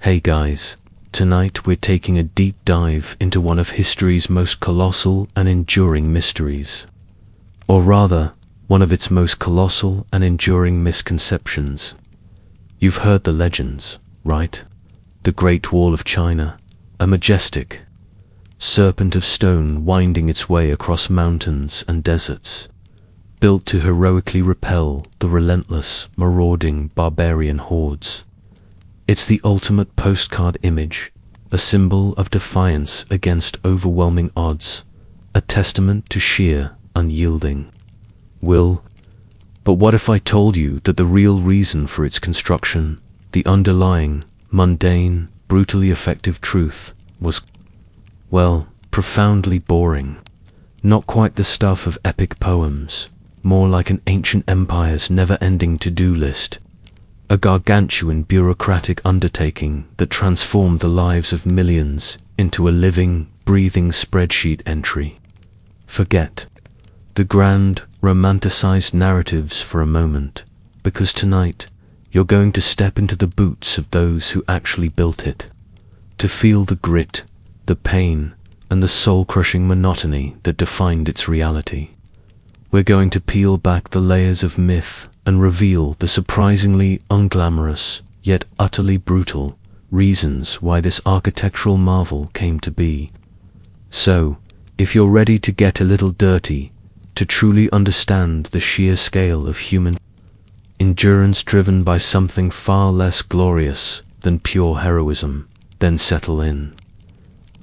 Hey guys, tonight we're taking a deep dive into one of history's most colossal and enduring mysteries. Or rather, one of its most colossal and enduring misconceptions. You've heard the legends, right? The Great Wall of China, a majestic serpent of stone winding its way across mountains and deserts, built to heroically repel the relentless, marauding barbarian hordes. It's the ultimate postcard image, a symbol of defiance against overwhelming odds, a testament to sheer, unyielding will. But what if I told you that the real reason for its construction, the underlying, mundane, brutally effective truth, was, well, profoundly boring. Not quite the stuff of epic poems, more like an ancient empire's never-ending to-do list. A gargantuan bureaucratic undertaking that transformed the lives of millions into a living, breathing spreadsheet entry. Forget the grand, romanticized narratives for a moment, because tonight you're going to step into the boots of those who actually built it, to feel the grit, the pain, and the soul-crushing monotony that defined its reality. We're going to peel back the layers of myth and reveal the surprisingly unglamorous, yet utterly brutal, reasons why this architectural marvel came to be. So, if you're ready to get a little dirty, to truly understand the sheer scale of human endurance driven by something far less glorious than pure heroism, then settle in.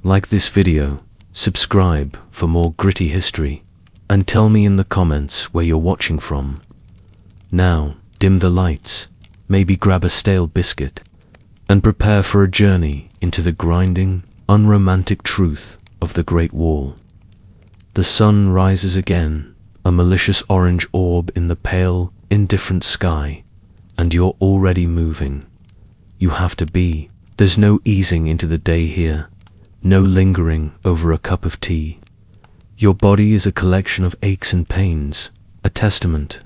Like this video, subscribe for more gritty history, and tell me in the comments where you're watching from. Now, dim the lights, maybe grab a stale biscuit, and prepare for a journey into the grinding, unromantic truth of the Great Wall. The sun rises again, a malicious orange orb in the pale, indifferent sky, and you're already moving. You have to be. There's no easing into the day here, no lingering over a cup of tea. Your body is a collection of aches and pains, a testament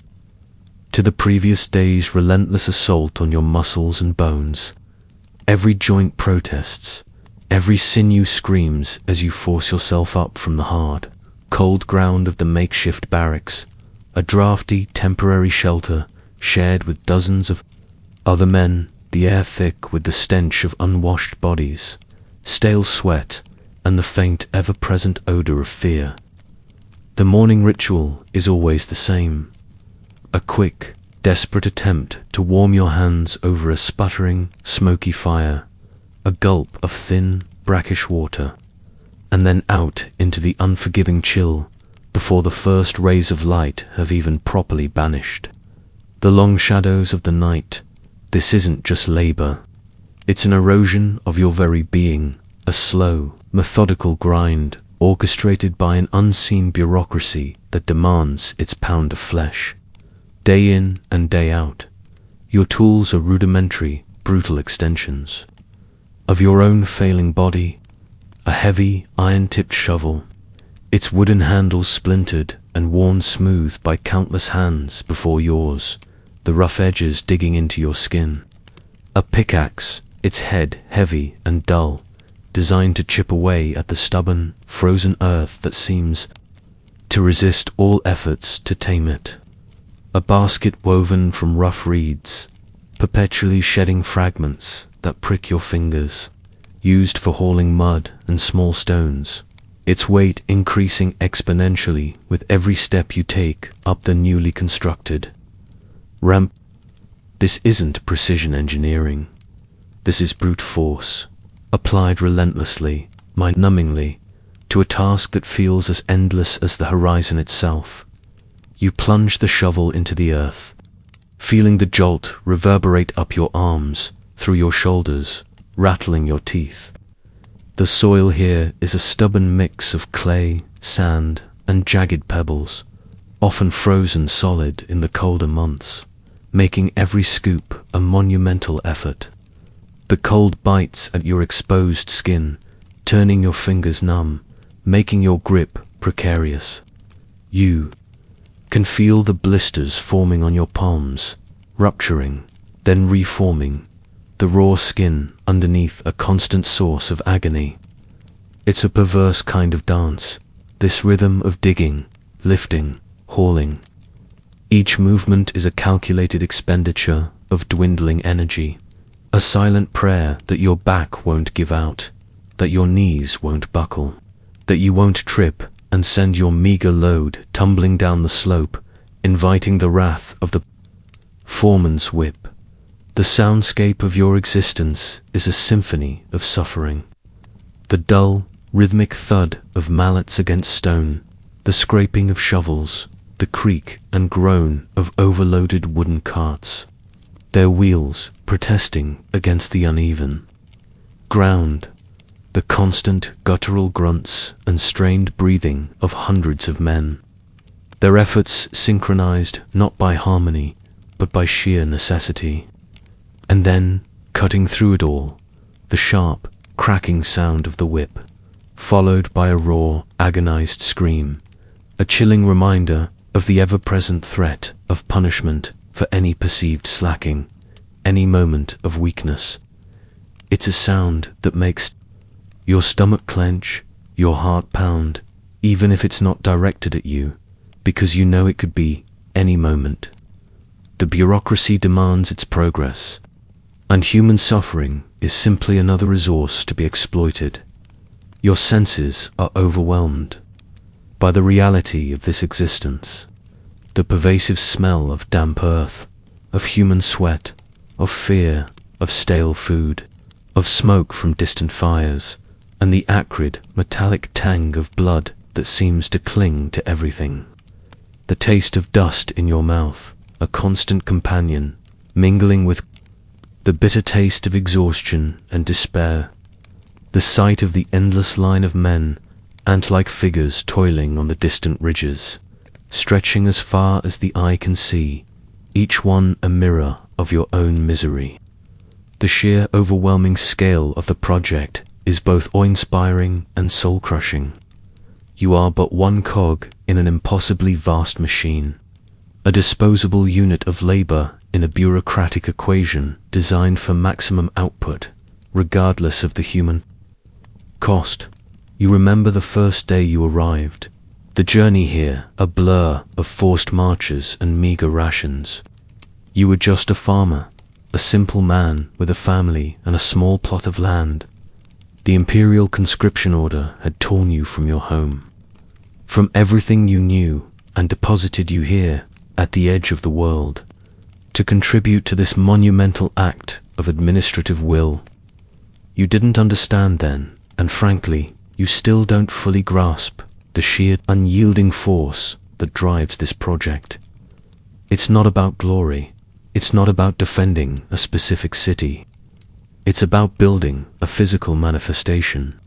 to the previous day's relentless assault on your muscles and bones. Every joint protests, every sinew screams as you force yourself up from the hard, cold ground of the makeshift barracks, a drafty, temporary shelter shared with dozens of other men, the air thick with the stench of unwashed bodies, stale sweat, and the faint, ever-present odor of fear. The morning ritual is always the same. A quick, desperate attempt to warm your hands over a sputtering, smoky fire, a gulp of thin, brackish water, and then out into the unforgiving chill before the first rays of light have even properly banished the long shadows of the night. This isn't just labor. It's an erosion of your very being, a slow, methodical grind orchestrated by an unseen bureaucracy that demands its pound of flesh. Day in and day out, your tools are rudimentary, brutal extensions of your own failing body. A heavy, iron-tipped shovel, its wooden handles splintered and worn smooth by countless hands before yours, the rough edges digging into your skin. A pickaxe, its head heavy and dull, designed to chip away at the stubborn, frozen earth that seems to resist all efforts to tame it. A basket woven from rough reeds, perpetually shedding fragments that prick your fingers, used for hauling mud and small stones, its weight increasing exponentially with every step you take up the newly constructed ramp. This isn't precision engineering. This is brute force, applied relentlessly, mind-numbingly, to a task that feels as endless as the horizon itself. You plunge the shovel into the earth, feeling the jolt reverberate up your arms, through your shoulders, rattling your teeth. The soil here is a stubborn mix of clay, sand, and jagged pebbles, often frozen solid in the colder months, making every scoop a monumental effort. The cold bites at your exposed skin, turning your fingers numb, making your grip precarious. You can feel the blisters forming on your palms, rupturing, then reforming, the raw skin underneath a constant source of agony. It's a perverse kind of dance, this rhythm of digging, lifting, hauling. Each movement is a calculated expenditure of dwindling energy, a silent prayer that your back won't give out, that your knees won't buckle, that you won't trip and send your meager load tumbling down the slope, inviting the wrath of the foreman's whip. The soundscape of your existence is a symphony of suffering. The dull, rhythmic thud of mallets against stone, the scraping of shovels, the creak and groan of overloaded wooden carts, their wheels protesting against the uneven ground, the constant guttural grunts and strained breathing of hundreds of men, their efforts synchronized not by harmony, but by sheer necessity. And then, cutting through it all, the sharp, cracking sound of the whip, followed by a raw, agonized scream, a chilling reminder of the ever-present threat of punishment for any perceived slacking, any moment of weakness. It's a sound that makes your stomach clench, your heart pound, even if it's not directed at you, because you know it could be any moment. The bureaucracy demands its progress, and human suffering is simply another resource to be exploited. Your senses are overwhelmed by the reality of this existence, the pervasive smell of damp earth, of human sweat, of fear, of stale food, of smoke from distant fires, and the acrid, metallic tang of blood that seems to cling to everything. The taste of dust in your mouth, a constant companion, mingling with the bitter taste of exhaustion and despair. The sight of the endless line of men, ant-like figures toiling on the distant ridges, stretching as far as the eye can see, each one a mirror of your own misery. The sheer overwhelming scale of the project is both awe-inspiring and soul-crushing. You are but one cog in an impossibly vast machine, a disposable unit of labor in a bureaucratic equation designed for maximum output, regardless of the human cost. You remember the first day you arrived, the journey here a blur of forced marches and meager rations. You were just a farmer, a simple man with a family and a small plot of land. The imperial conscription order had torn you from your home, from everything you knew, and deposited you here at the edge of the world, to contribute to this monumental act of administrative will. You didn't understand then, and frankly, you still don't fully grasp the sheer unyielding force that drives this project. It's not about glory. It's not about defending a specific city. It's about building a physical manifestation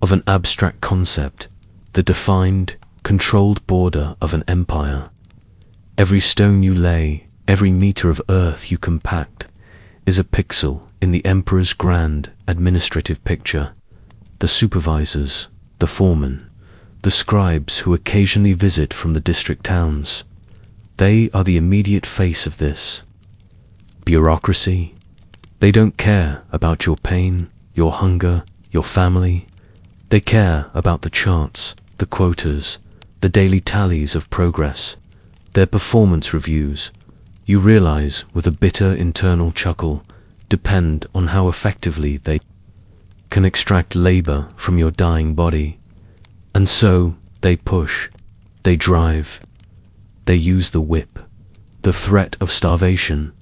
of an abstract concept, the defined, controlled border of an empire. Every stone you lay, every meter of earth you compact, is a pixel in the emperor's grand administrative picture. The supervisors, the foremen, the scribes who occasionally visit from the district towns, they are the immediate face of this bureaucracy. They don't care about your pain, your hunger, your family. They care about the charts, the quotas, the daily tallies of progress, their performance reviews. You realize with a bitter internal chuckle, depend on how effectively they can extract labor from your dying body. And so they push, they drive, they use the whip, the threat of starvation,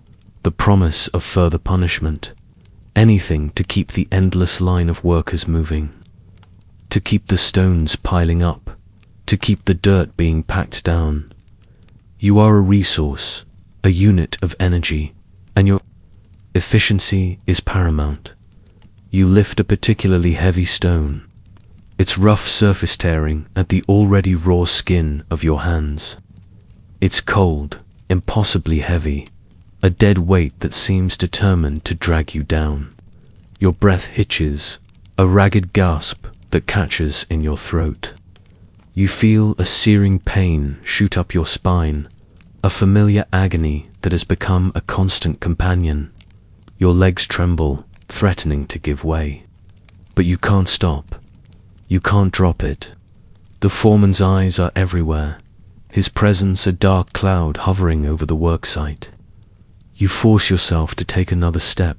the promise of further punishment, anything to keep the endless line of workers moving, to keep the stones piling up, to keep the dirt being packed down. You are a resource, a unit of energy, and your efficiency is paramount. You lift a particularly heavy stone, its rough surface tearing at the already raw skin of your hands. It's cold, impossibly heavy, a dead weight that seems determined to drag you down. Your breath hitches, a ragged gasp that catches in your throat. You feel a searing pain shoot up your spine, a familiar agony that has become a constant companion. Your legs tremble, threatening to give way. But you can't stop. You can't drop it. The foreman's eyes are everywhere, his presence a dark cloud hovering over the worksite. You force yourself to take another step,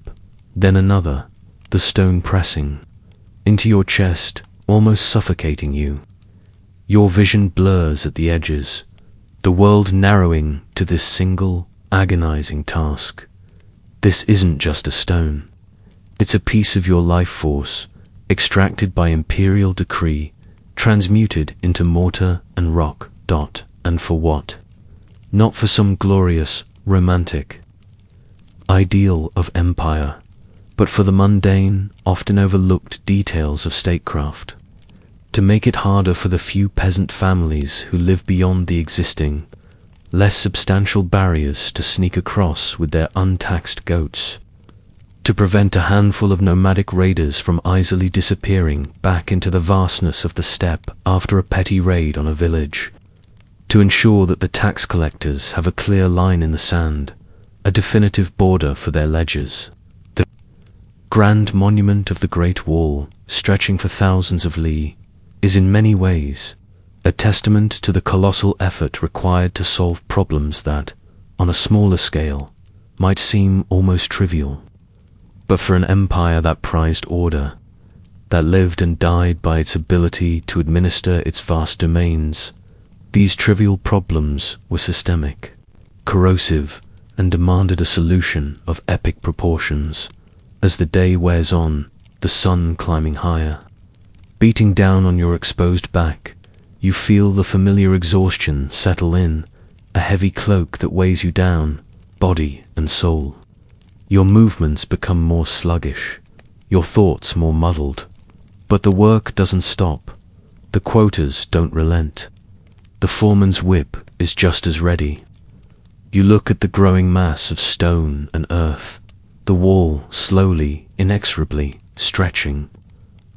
then another, the stone pressing into your chest, almost suffocating you. Your vision blurs at the edges, the world narrowing to this single, agonizing task. This isn't just a stone. It's a piece of your life force, extracted by imperial decree, transmuted into mortar and rock. And for what? Not for some glorious, romantic ideal of empire, but for the mundane, often overlooked details of statecraft. To make it harder for the few peasant families who live beyond the existing, less substantial barriers to sneak across with their untaxed goats. To prevent a handful of nomadic raiders from easily disappearing back into the vastness of the steppe after a petty raid on a village. To ensure that the tax collectors have a clear line in the sand, a definitive border for their ledgers. The grand monument of the Great Wall, stretching for thousands of li, is in many ways a testament to the colossal effort required to solve problems that, on a smaller scale, might seem almost trivial. But for an empire that prized order, that lived and died by its ability to administer its vast domains, these trivial problems were systemic, corrosive, and demanded a solution of epic proportions. As the day wears on, the sun climbing higher, beating down on your exposed back, you feel the familiar exhaustion settle in, a heavy cloak that weighs you down, body and soul. Your movements become more sluggish, your thoughts more muddled. But the work doesn't stop. The quotas don't relent. The foreman's whip is just as ready. You look at the growing mass of stone and earth, the wall slowly, inexorably stretching.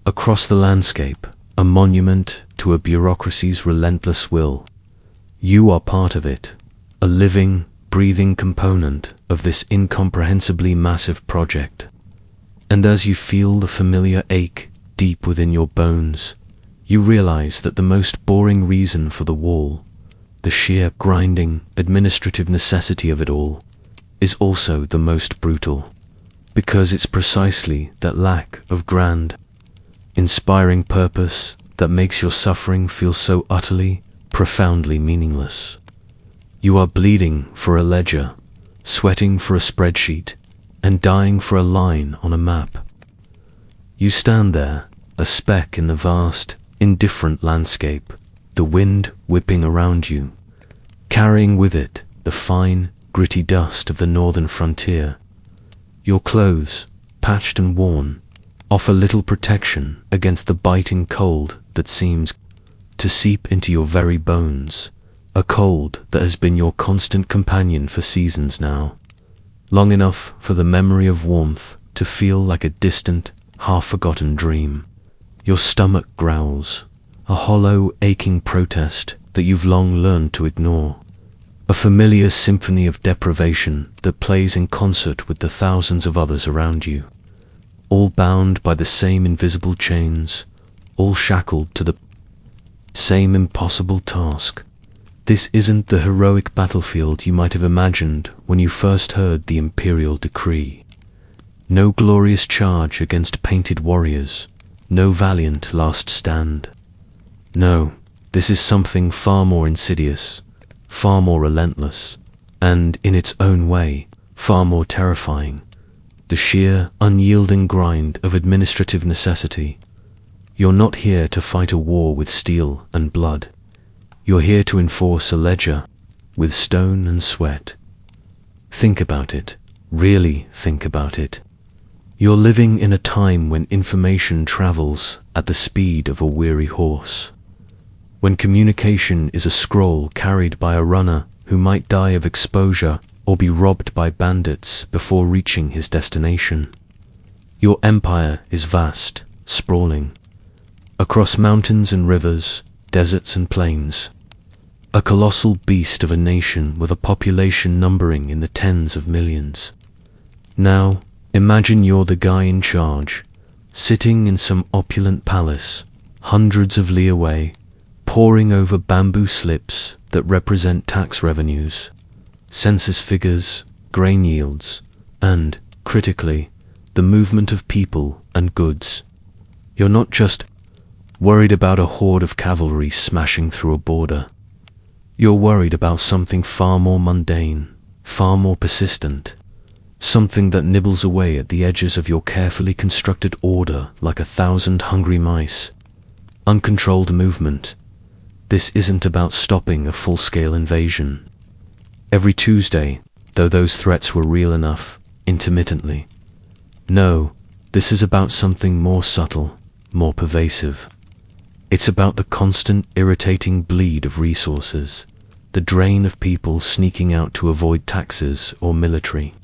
Across the landscape, a monument to a bureaucracy's relentless will. You are part of it, a living, breathing component of this incomprehensibly massive project. And as you feel the familiar ache deep within your bones, you realize that the most boring reason for the wall, the sheer grinding, administrative necessity of it all, is also the most brutal, because it's precisely that lack of grand, inspiring purpose that makes your suffering feel so utterly, profoundly meaningless. You are bleeding for a ledger, sweating for a spreadsheet, and dying for a line on a map. You stand there, a speck in the vast, indifferent landscape, the wind whipping around you, carrying with it the fine, gritty dust of the northern frontier. Your clothes, patched and worn, offer little protection against the biting cold that seems to seep into your very bones, a cold that has been your constant companion for seasons now, long enough for the memory of warmth to feel like a distant, half-forgotten dream. Your stomach growls, a hollow, aching protest that you've long learned to ignore, a familiar symphony of deprivation that plays in concert with the thousands of others around you, all bound by the same invisible chains, all shackled to the same impossible task. This isn't the heroic battlefield you might have imagined when you first heard the imperial decree. No glorious charge against painted warriors, no valiant last stand. No, this is something far more insidious, far more relentless, and, in its own way, far more terrifying. The sheer, unyielding grind of administrative necessity. You're not here to fight a war with steel and blood. You're here to enforce a ledger with stone and sweat. Think about it. Really think about it. You're living in a time when information travels at the speed of a weary horse. When communication is a scroll carried by a runner who might die of exposure or be robbed by bandits before reaching his destination. Your empire is vast, sprawling, across mountains and rivers, deserts and plains. A colossal beast of a nation with a population numbering in the tens of millions. Now, Imagine you're the guy in charge, sitting in some opulent palace, hundreds of li away, poring over bamboo slips that represent tax revenues, census figures, grain yields, and, critically, the movement of people and goods. You're not just worried about a horde of cavalry smashing through a border. You're worried about something far more mundane, far more persistent, something that nibbles away at the edges of your carefully constructed order like 1,000 hungry mice. Uncontrolled movement. This isn't about stopping a full-scale invasion. Every Tuesday, though those threats were real enough, intermittently. No, this is about something more subtle, more pervasive. It's about the constant, irritating bleed of resources, the drain of people sneaking out to avoid taxes or military.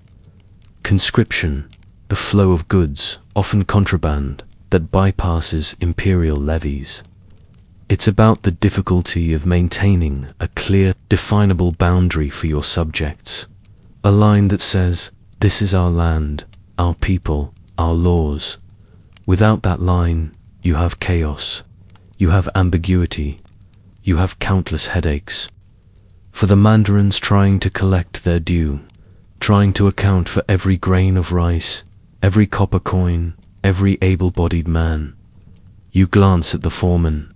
Conscription, the flow of goods, often contraband, that bypasses imperial levies. It's about the difficulty of maintaining a clear, definable boundary for your subjects, a line that says, this is our land, our people, our laws. Without that line, you have chaos, you have ambiguity, you have countless headaches. For the mandarins trying to collect their due, trying to account for every grain of rice, every copper coin, every able-bodied man. You glance at the foreman,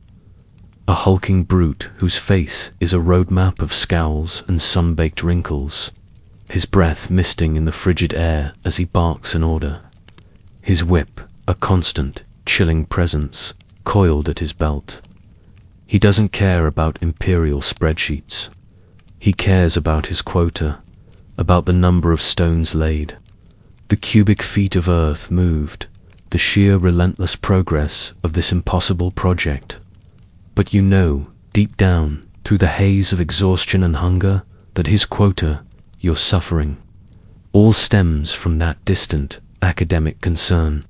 a hulking brute whose face is a roadmap of scowls and sun-baked wrinkles, his breath misting in the frigid air as he barks an order, his whip a constant, chilling presence, coiled at his belt. He doesn't care about imperial spreadsheets. He cares about his quota, about the number of stones laid, the cubic feet of earth moved, the sheer relentless progress of this impossible project. But you know, deep down, through the haze of exhaustion and hunger, that his quota, your suffering, all stems from that distant, academic concern.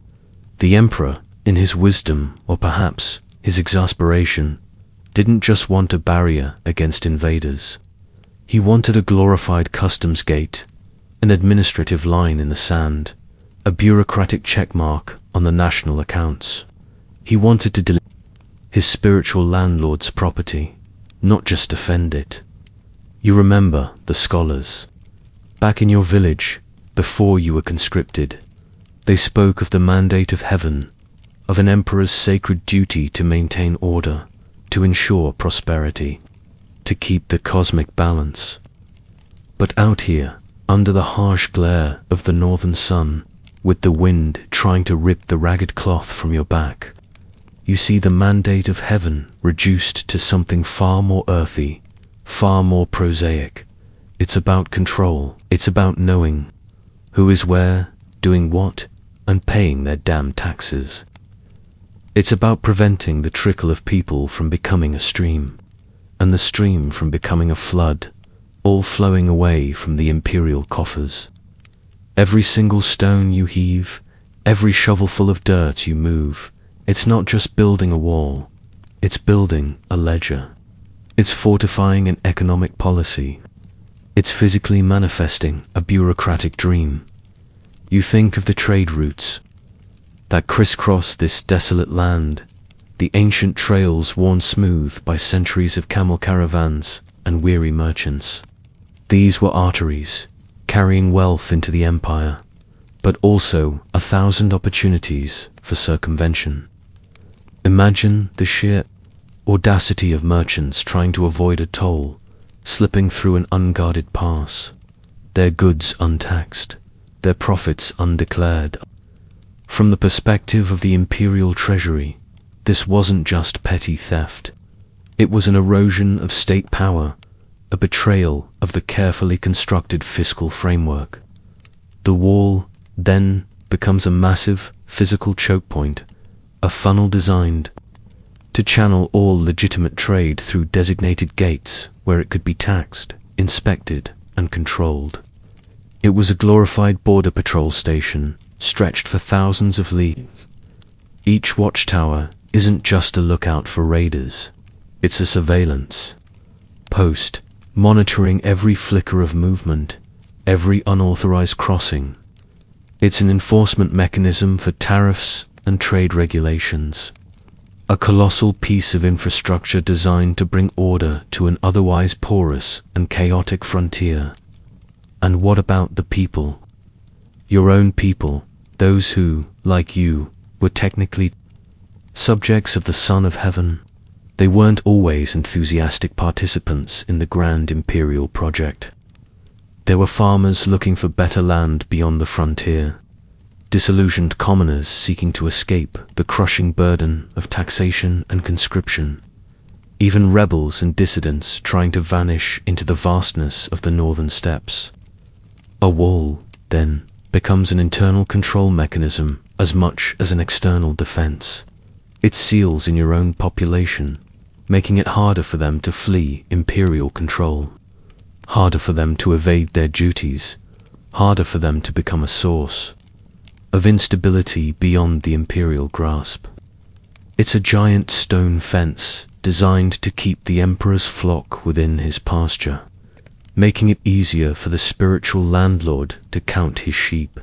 The emperor, in his wisdom, or perhaps his exasperation, didn't just want a barrier against invaders. He wanted a glorified customs gate, an administrative line in the sand, a bureaucratic checkmark on the national accounts. He wanted to deliver his spiritual landlord's property, not just defend it. You remember the scholars. Back in your village, before you were conscripted, they spoke of the mandate of heaven, of an emperor's sacred duty to maintain order, to ensure prosperity, to keep the cosmic balance. But out here, under the harsh glare of the northern sun, with the wind trying to rip the ragged cloth from your back, you see the mandate of heaven reduced to something far more earthy, far more prosaic. It's about control. It's about knowing who is where, doing what, and paying their damn taxes. It's about preventing the trickle of people from becoming a stream, and the stream from becoming a flood, all flowing away from the imperial coffers. Every single stone you heave, every shovelful of dirt you move, it's not just building a wall, it's building a ledger. It's fortifying an economic policy. It's physically manifesting a bureaucratic dream. You think of the trade routes that crisscross this desolate land, the ancient trails worn smooth by centuries of camel caravans and weary merchants. These were arteries, carrying wealth into the empire, but also 1,000 opportunities for circumvention. Imagine the sheer audacity of merchants trying to avoid a toll, slipping through an unguarded pass, their goods untaxed, their profits undeclared. From the perspective of the imperial treasury, this wasn't just petty theft. It was an erosion of state power, a betrayal of the carefully constructed fiscal framework. The wall, then, becomes a massive physical choke point, a funnel designed to channel all legitimate trade through designated gates where it could be taxed, inspected, and controlled. It was a glorified border patrol station, stretched for thousands of leagues. Each watchtower isn't just a lookout for raiders, it's a surveillance post, monitoring every flicker of movement, every unauthorized crossing. It's an enforcement mechanism for tariffs and trade regulations. A colossal piece of infrastructure designed to bring order to an otherwise porous and chaotic frontier. And what about the people? Your own people, those who, like you, were technically subjects of the Son of Heaven. They weren't always enthusiastic participants in the grand imperial project. There were farmers looking for better land beyond the frontier, disillusioned commoners seeking to escape the crushing burden of taxation and conscription, even rebels and dissidents trying to vanish into the vastness of the northern steppes. A wall, then, becomes an internal control mechanism as much as an external defense. It seals in your own population, making it harder for them to flee imperial control, harder for them to evade their duties, harder for them to become a source of instability beyond the imperial grasp. It's a giant stone fence designed to keep the emperor's flock within his pasture, making it easier for the spiritual landlord to count his sheep.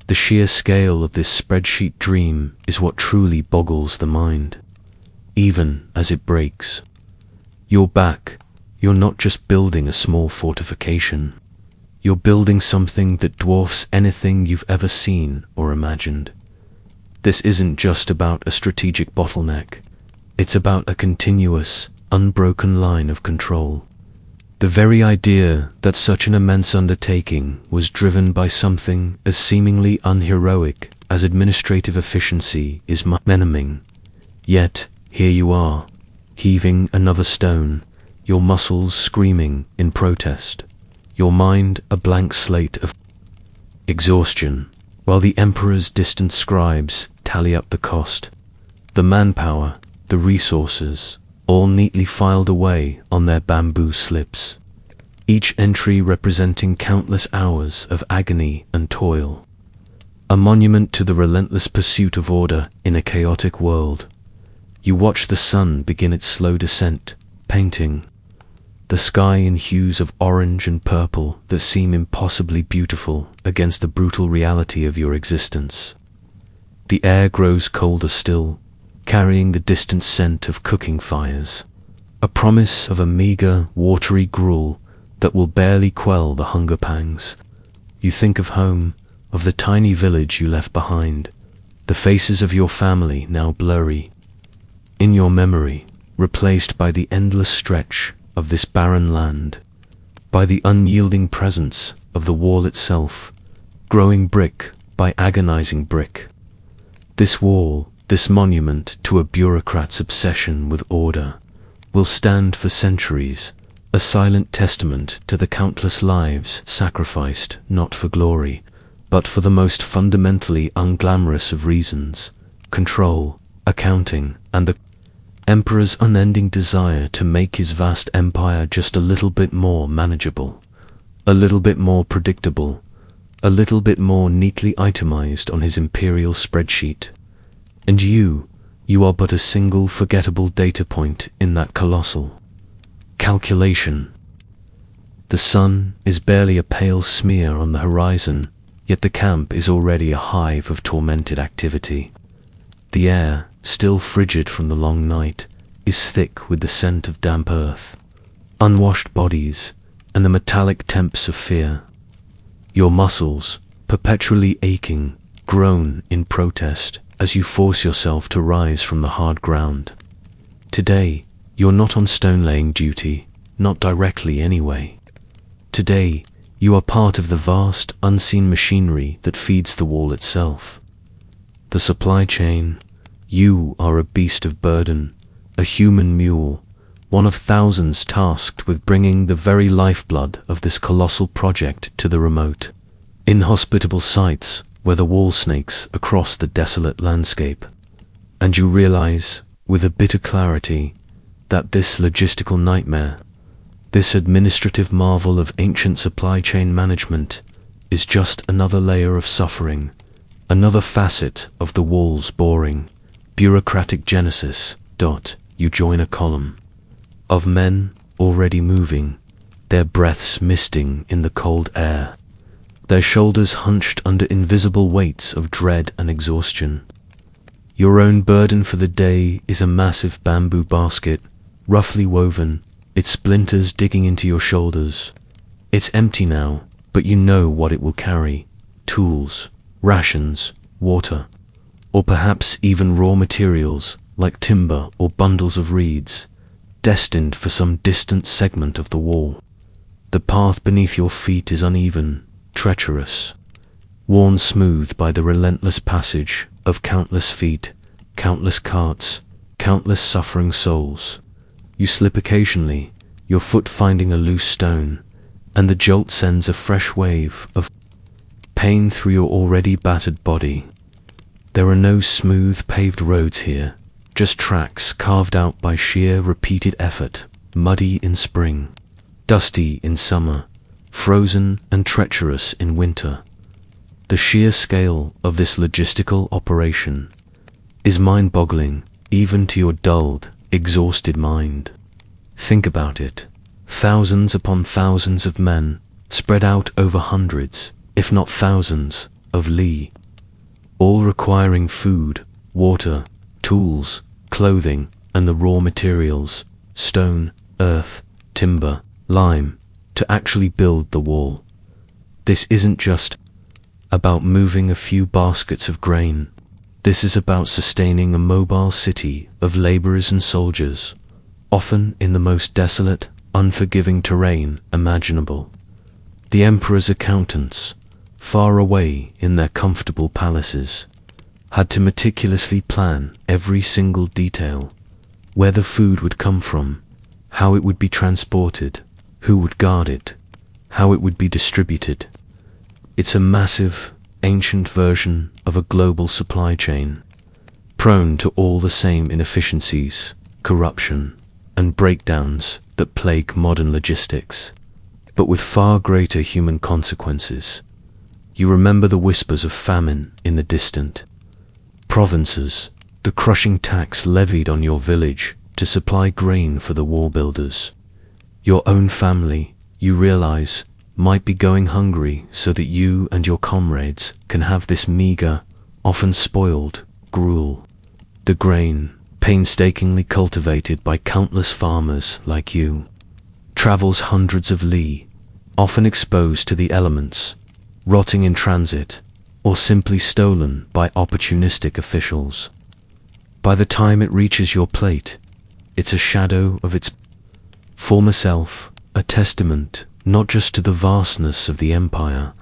The sheer scale of this spreadsheet dream is what truly boggles the mind, even as it breaks. You're back. You're not just building a small fortification. You're building something that dwarfs anything you've ever seen or imagined. This isn't just about a strategic bottleneck. It's about a continuous, unbroken line of control. The very idea that such an immense undertaking was driven by something as seemingly unheroic as administrative efficiency is mind-numbing. Yet, here you are, heaving another stone, your muscles screaming in protest, your mind a blank slate of exhaustion, while the emperor's distant scribes tally up the cost, the manpower, the resources, all neatly filed away on their bamboo slips, each entry representing countless hours of agony and toil, a monument to the relentless pursuit of order in a chaotic world. You watch the sun begin its slow descent, painting the sky in hues of orange and purple that seem impossibly beautiful against the brutal reality of your existence. The air grows colder still, carrying the distant scent of cooking fires, a promise of a meager, watery gruel that will barely quell the hunger pangs. You think of home, of the tiny village you left behind, the faces of your family now blurry in your memory, replaced by the endless stretch of this barren land, by the unyielding presence of the wall itself, growing brick by agonizing brick. This wall, this monument to a bureaucrat's obsession with order, will stand for centuries, a silent testament to the countless lives sacrificed not for glory, but for the most fundamentally unglamorous of reasons: control, accounting, and the emperor's unending desire to make his vast empire just a little bit more manageable, a little bit more predictable, a little bit more neatly itemized on his imperial spreadsheet. And you are but a single forgettable data point in that colossal calculation. The sun is barely a pale smear on the horizon, yet the camp is already a hive of tormented activity. The air, still frigid from the long night, is thick with the scent of damp earth, unwashed bodies, and the metallic temps of fear. Your muscles, perpetually aching, groan in protest as you force yourself to rise from the hard ground. Today, you're not on stone-laying duty, not directly anyway. Today, you are part of the vast, unseen machinery that feeds the wall itself. The supply chain. You are a beast of burden, a human mule, one of thousands tasked with bringing the very lifeblood of this colossal project to the remote, inhospitable sites where the wall snakes across the desolate landscape. And you realize, with a bitter clarity, that this logistical nightmare, this administrative marvel of ancient supply chain management, is just another layer of suffering, another facet of the wall's boring, bureaucratic genesis. You join a column of men already moving, their breaths misting in the cold air, their shoulders hunched under invisible weights of dread and exhaustion. Your own burden for the day is a massive bamboo basket, roughly woven, its splinters digging into your shoulders. It's empty now, but you know what it will carry: tools, rations, water, or perhaps even raw materials like timber or bundles of reeds, destined for some distant segment of the wall. The path beneath your feet is uneven, treacherous, worn smooth by the relentless passage of countless feet, countless carts, countless suffering souls. You slip occasionally, your foot finding a loose stone, and the jolt sends a fresh wave of pain through your already battered body. There are no smooth paved roads here, just tracks carved out by sheer repeated effort, muddy in spring, dusty in summer, frozen and treacherous in winter. The sheer scale of this logistical operation is mind-boggling, even to your dulled, exhausted mind. Think about it. Thousands upon thousands of men, spread out over hundreds, if not thousands, of li, all requiring food, water, tools, clothing, and the raw materials, stone, earth, timber, lime, to actually build the wall. This isn't just about moving a few baskets of grain. This is about sustaining a mobile city of laborers and soldiers, often in the most desolate, unforgiving terrain imaginable. The emperor's accountants, far away in their comfortable palaces, had to meticulously plan every single detail: where the food would come from, how it would be transported, who would guard it, how it would be distributed. It's a massive, ancient version of a global supply chain, prone to all the same inefficiencies, corruption, and breakdowns that plague modern logistics, but with far greater human consequences. You remember the whispers of famine in the distant provinces, the crushing tax levied on your village to supply grain for the war builders. Your own family, you realize, might be going hungry so that you and your comrades can have this meager, often spoiled, gruel. The grain, painstakingly cultivated by countless farmers like you, travels hundreds of li, often exposed to the elements, rotting in transit, or simply stolen by opportunistic officials. By the time it reaches your plate, it's a shadow of its former self, a testament not just to the vastness of the empire,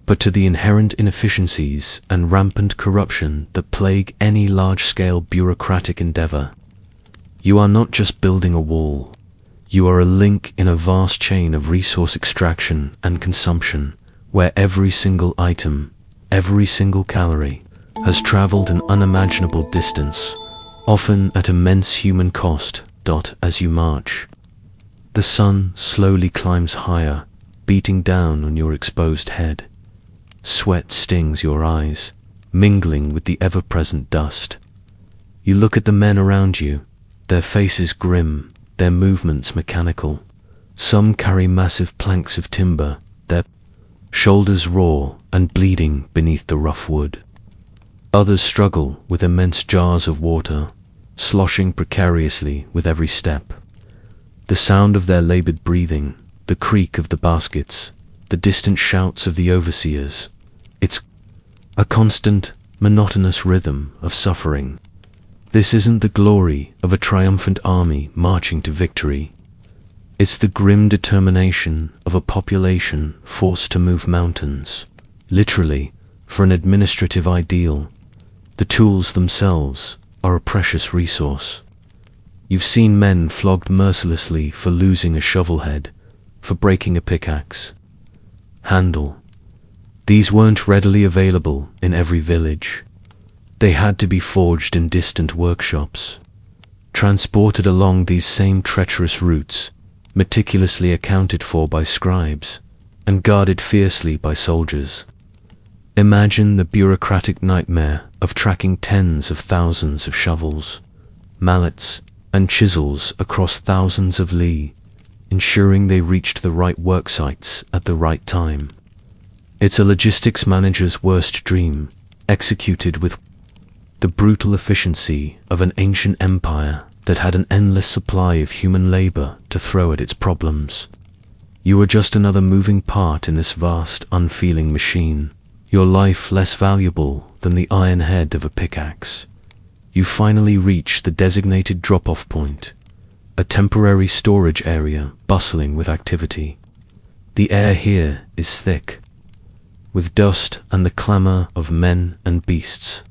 but to the inherent inefficiencies and rampant corruption that plague any large-scale bureaucratic endeavor. You are not just building a wall. You are a link in a vast chain of resource extraction and consumption, where every single item, every single calorie, has traveled an unimaginable distance, often at immense human cost. As you march, the sun slowly climbs higher, beating down on your exposed head. Sweat stings your eyes, mingling with the ever-present dust. You look at the men around you, their faces grim, their movements mechanical. Some carry massive planks of timber, their shoulders raw and bleeding beneath the rough wood. Others struggle with immense jars of water, sloshing precariously with every step. The sound of their labored breathing, the creak of the baskets, the distant shouts of the overseers, it's a constant, monotonous rhythm of suffering. This isn't the glory of a triumphant army marching to victory. It's the grim determination of a population forced to move mountains, literally, for an administrative ideal. The tools themselves are a precious resource. You've seen men flogged mercilessly for losing a shovel head, for breaking a pickaxe handle. These weren't readily available in every village. They had to be forged in distant workshops, transported along these same treacherous routes, meticulously accounted for by scribes, and guarded fiercely by soldiers. Imagine the bureaucratic nightmare of tracking tens of thousands of shovels, mallets, and chisels across thousands of li, ensuring they reached the right work sites at the right time. It's a logistics manager's worst dream, executed with the brutal efficiency of an ancient empire that had an endless supply of human labor to throw at its problems. You are just another moving part in this vast, unfeeling machine, your life less valuable than the iron head of a pickaxe. You finally reach the designated drop-off point, a temporary storage area bustling with activity. The air here is thick, with dust and the clamor of men and beasts.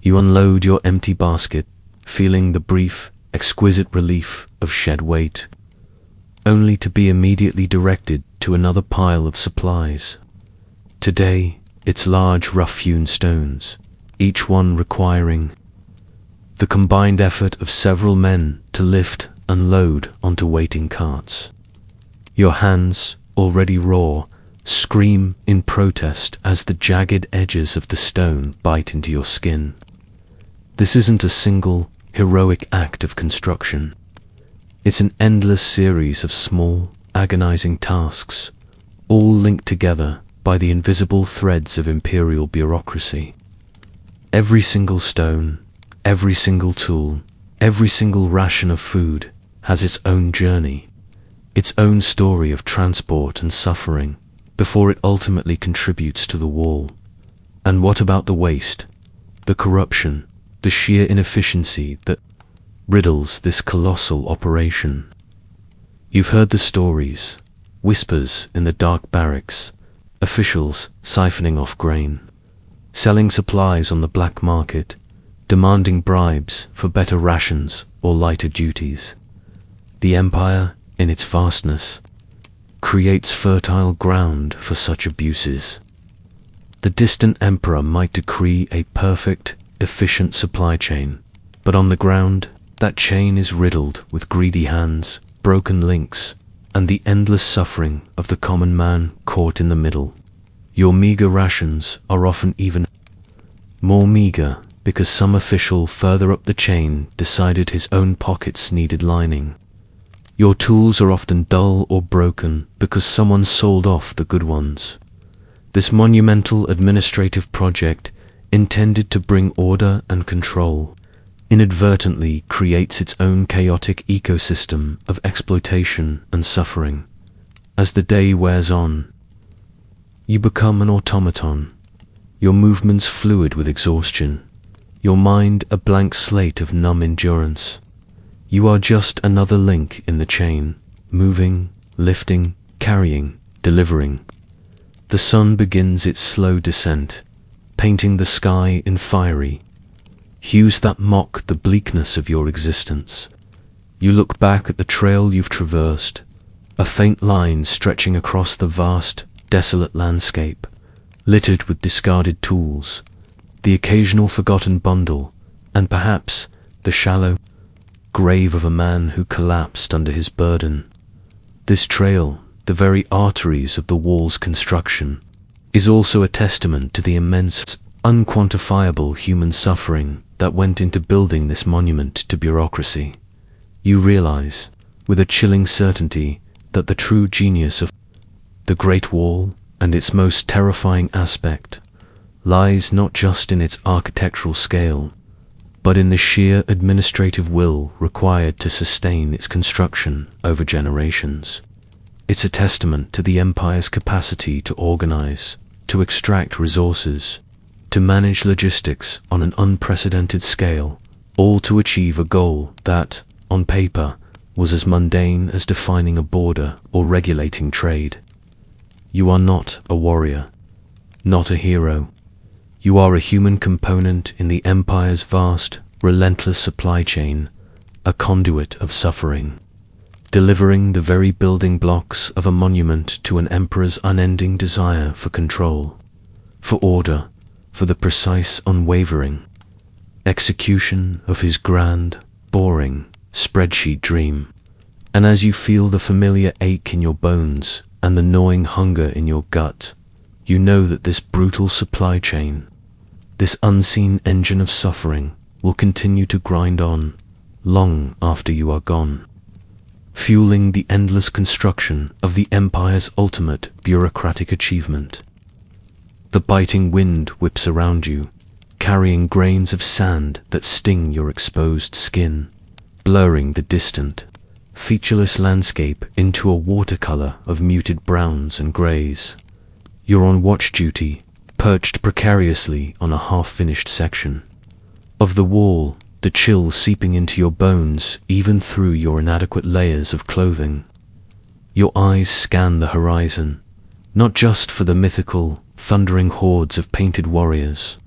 You unload your empty basket, feeling the brief, exquisite relief of shed weight, only to be immediately directed to another pile of supplies. Today, it's large, rough-hewn stones, each one requiring the combined effort of several men to lift and load onto waiting carts. Your hands, already raw, scream in protest as the jagged edges of the stone bite into your skin. This isn't a single, heroic act of construction. It's an endless series of small, agonizing tasks, all linked together by the invisible threads of imperial bureaucracy. Every single stone, every single tool, every single ration of food has its own journey, its own story of transport and suffering, before it ultimately contributes to the wall. And what about the waste, the corruption, the sheer inefficiency that riddles this colossal operation? You've heard the stories, whispers in the dark barracks, officials siphoning off grain, selling supplies on the black market, demanding bribes for better rations or lighter duties. The empire, in its vastness, creates fertile ground for such abuses. The distant emperor might decree a perfect, efficient supply chain, but on the ground, that chain is riddled with greedy hands, broken links, and the endless suffering of the common man caught in the middle. Your meager rations are often even more meager because some official further up the chain decided his own pockets needed lining. Your tools are often dull or broken because someone sold off the good ones. This monumental administrative project, intended to bring order and control, inadvertently creates its own chaotic ecosystem of exploitation and suffering. As the day wears on, you become an automaton, your movements fluid with exhaustion, your mind a blank slate of numb endurance. You are just another link in the chain, moving, lifting, carrying, delivering. The sun begins its slow descent, painting the sky in fiery hues that mock the bleakness of your existence. You look back at the trail you've traversed, a faint line stretching across the vast, desolate landscape, littered with discarded tools, the occasional forgotten bundle, and perhaps the shallow grave of a man who collapsed under his burden. This trail, the very arteries of the wall's construction, is also a testament to the immense, unquantifiable human suffering that went into building this monument to bureaucracy. You realize, with a chilling certainty, that the true genius of the Great Wall, and its most terrifying aspect, lies not just in its architectural scale, but in the sheer administrative will required to sustain its construction over generations. It's a testament to the empire's capacity to organize, to extract resources, to manage logistics on an unprecedented scale, all to achieve a goal that, on paper, was as mundane as defining a border or regulating trade. You are not a warrior, not a hero. You are a human component in the empire's vast, relentless supply chain, a conduit of suffering, delivering the very building blocks of a monument to an emperor's unending desire for control, for order, for the precise, unwavering execution of his grand, boring, spreadsheet dream. And as you feel the familiar ache in your bones and the gnawing hunger in your gut, you know that this brutal supply chain, this unseen engine of suffering, will continue to grind on long after you are gone, fueling the endless construction of the empire's ultimate bureaucratic achievement. The biting wind whips around you, carrying grains of sand that sting your exposed skin, blurring the distant, featureless landscape into a watercolor of muted browns and grays. You're on watch duty, perched precariously on a half-finished section of the wall, the chill seeping into your bones even through your inadequate layers of clothing. Your eyes scan the horizon, not just for the mythical, thundering hordes of painted warriors,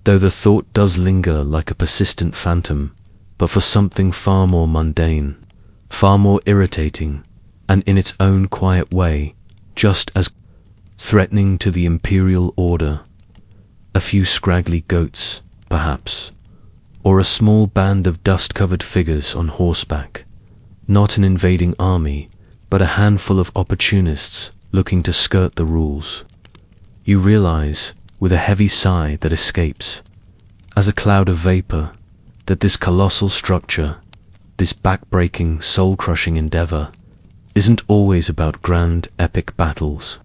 though the thought does linger like a persistent phantom, but for something far more mundane, far more irritating, and in its own quiet way, just as threatening to the imperial order. A few scraggly goats, perhaps, or a small band of dust-covered figures on horseback. Not an invading army, but a handful of opportunists looking to skirt the rules. You realize, with a heavy sigh that escapes, as a cloud of vapor, that this colossal structure, this back-breaking, soul-crushing endeavor, isn't always about grand, epic battles.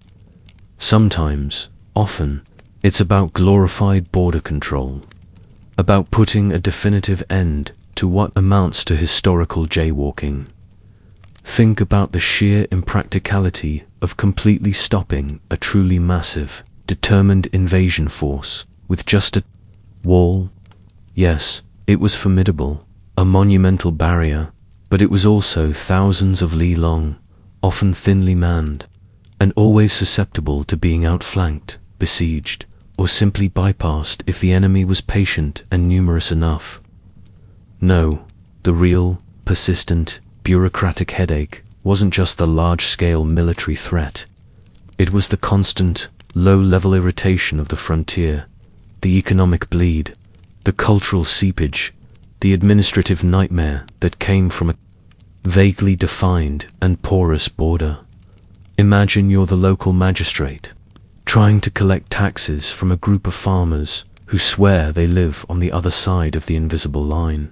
Sometimes, often, it's about glorified border control, about putting a definitive end to what amounts to historical jaywalking. Think about the sheer impracticality of completely stopping a truly massive, determined invasion force with just a wall. Yes, it was formidable, a monumental barrier, but it was also thousands of li long, often thinly manned, and always susceptible to being outflanked, besieged, or simply bypassed if the enemy was patient and numerous enough. No, the real, persistent, bureaucratic headache wasn't just the large-scale military threat. It was the constant, low-level irritation of the frontier, the economic bleed, the cultural seepage, the administrative nightmare that came from a vaguely defined and porous border. Imagine you're the local magistrate, trying to collect taxes from a group of farmers who swear they live on the other side of the invisible line.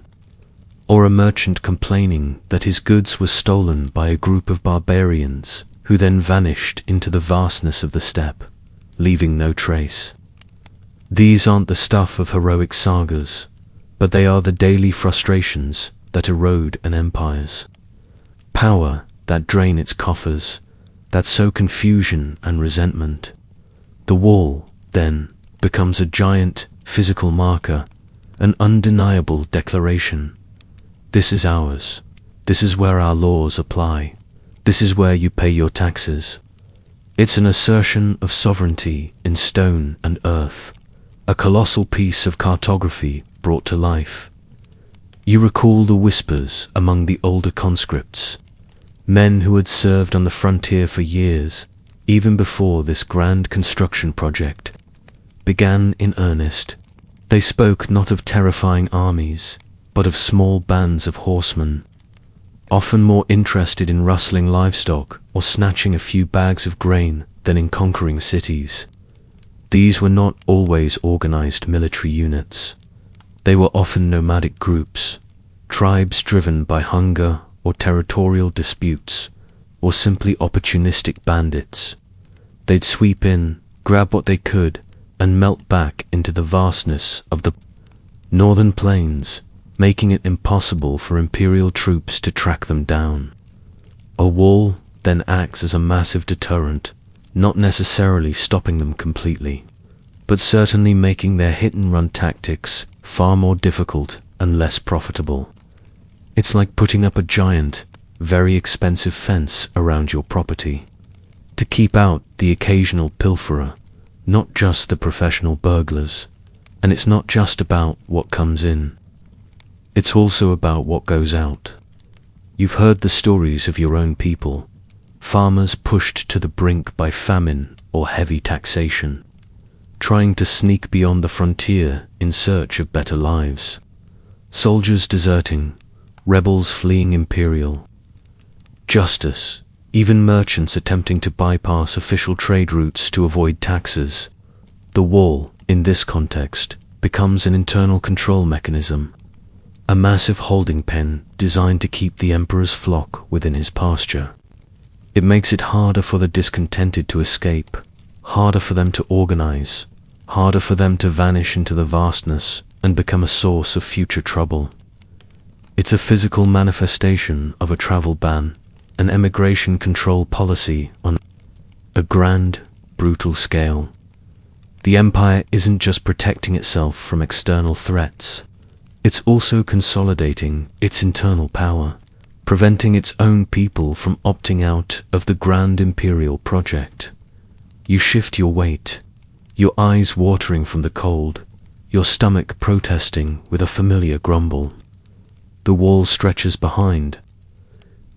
Or a merchant complaining that his goods were stolen by a group of barbarians who then vanished into the vastness of the steppe, leaving no trace. These aren't the stuff of heroic sagas, but they are the daily frustrations that erode an empire's power, that drain its coffers, that sow confusion and resentment. The wall, then, becomes a giant physical marker, an undeniable declaration. This is ours. This is where our laws apply. This is where you pay your taxes. It's an assertion of sovereignty in stone and earth, a colossal piece of cartography brought to life. You recall the whispers among the older conscripts, men who had served on the frontier for years, even before this grand construction project began in earnest. They spoke not of terrifying armies, but of small bands of horsemen, often more interested in rustling livestock or snatching a few bags of grain than in conquering cities. These were not always organized military units. They were often nomadic groups, tribes driven by hunger or territorial disputes, or simply opportunistic bandits. They'd sweep in, grab what they could, and melt back into the vastness of the northern plains, making it impossible for imperial troops to track them down. A wall then acts as a massive deterrent, not necessarily stopping them completely, but certainly making their hit-and-run tactics far more difficult and less profitable. It's like putting up a giant, very expensive fence around your property, to keep out the occasional pilferer, not just the professional burglars. And it's not just about what comes in. It's also about what goes out. You've heard the stories of your own people, farmers pushed to the brink by famine or heavy taxation, trying to sneak beyond the frontier in search of better lives, soldiers deserting, rebels fleeing imperial justice, even merchants attempting to bypass official trade routes to avoid taxes. The wall, in this context, becomes an internal control mechanism, a massive holding pen designed to keep the emperor's flock within his pasture. It makes it harder for the discontented to escape, harder for them to organize, harder for them to vanish into the vastness and become a source of future trouble. It's a physical manifestation of a travel ban, an immigration control policy on a grand, brutal scale. The empire isn't just protecting itself from external threats, it's also consolidating its internal power, preventing its own people from opting out of the grand imperial project. You shift your weight, your eyes watering from the cold, your stomach protesting with a familiar grumble. The wall stretches behind